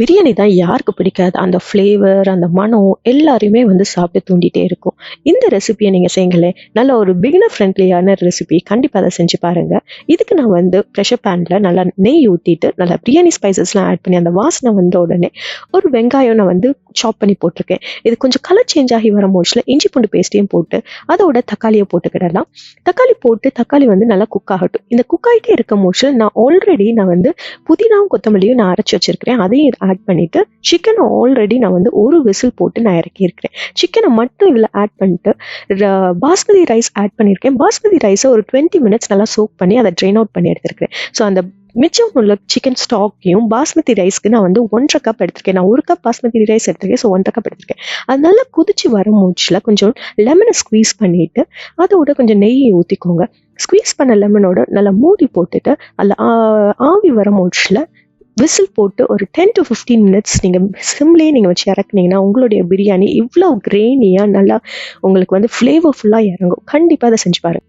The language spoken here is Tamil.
பிரியாணி தான் யாருக்கு பிடிக்காது? அந்த ஃப்ளேவர், அந்த மனம் எல்லாரையுமே வந்து சாப்பிட்டு தூண்டிட்டே இருக்கும். இந்த ரெசிபிய நீங்க செய்யுங்களேன். நல்ல ஒரு பிகினர் ஃப்ரெண்ட்லியான ரெசிபி. கண்டிப்பா அத செஞ்சு பாருங்க. இதுக்கு நான் வந்து ப்ரெஷர் பேன்ல நல்லா நெய் ஊத்திட்டு, நல்லா பிரியாணி ஸ்பைசஸ்லாம் ஆட் பண்ணி அந்த வாசனை வந்த உடனே, ஒரு வெங்காயம் நான் வந்து சாப் பண்ணி போட்டிருக்கேன். இது கொஞ்சம் கலர் சேஞ்ச் ஆகி வரும்போதுல இஞ்சி பூண்டு பேஸ்ட்டையும் போட்டு, அதோட தக்காளிய போட்டுக்கிடலாம். தக்காளி வந்து நல்லா குக் ஆகட்டும். இந்த குக் ஆயிட்டே இருக்கும்போது நான் வந்து புதினாவும், கொத்தமல்லியும் நான் அரைச்சு வச்சிருக்கிறேன். அதையும் ஆட் பண்ணிட்டு, சிக்கன ஆல்ரெடி நான் வந்து ஒரு விசில் போட்டு நான் இறக்கியிருக்கிறேன். சிக்கன மட்டும் இதுல ஆட் பண்ணிட்டு, ர பாஸ்மதி ரைஸ் ஆட் பண்ணியிருக்கேன். பாஸ்மதி ரைஸ ஒரு 20 மினிட்ஸ் நல்லா சோக் பண்ணி அத ட்ரெயின் அவுட் பண்ணி எடுத்திருக்கிறேன். ஸோ அந்த மிச்சம் உள்ள சிக்கன் ஸ்டாக்கையும் பாஸ்மதி ரைஸ்க்கு நான் வந்து 1 1/2 கப் எடுத்திருக்கேன். நான் 1 கப் பாஸ்மதி ரைஸ் எடுத்திருக்கேன். ஸோ 1 1/2 கப் எடுத்திருக்கேன். அது நல்லா கொதிச்சு வரும்போதுல கொஞ்சம் லெமன ஸ்க்வீஸ் பண்ணிட்டு, அதோட கொஞ்சம் நெய் ஊத்திக்கோங்க. ஸ்க்வீஸ் பண்ண லெமனோட நல்லா மூடி போட்டுட்டு, அதுல ஆவி வரும்போதுல விசில் போட்டு ஒரு 10 to 15 மினிட்ஸ் நீங்க சிம்லயே நீங்க வச்சு இறக்குனீங்கன்னா, உங்களுடைய பிரியாணி இவ்ளோ கிரேனியா நல்லா உங்களுக்கு வந்து ஃப்ளேவர்ஃபுல்லா இறங்கும். கண்டிப்பா அத செஞ்சு பாருங்க.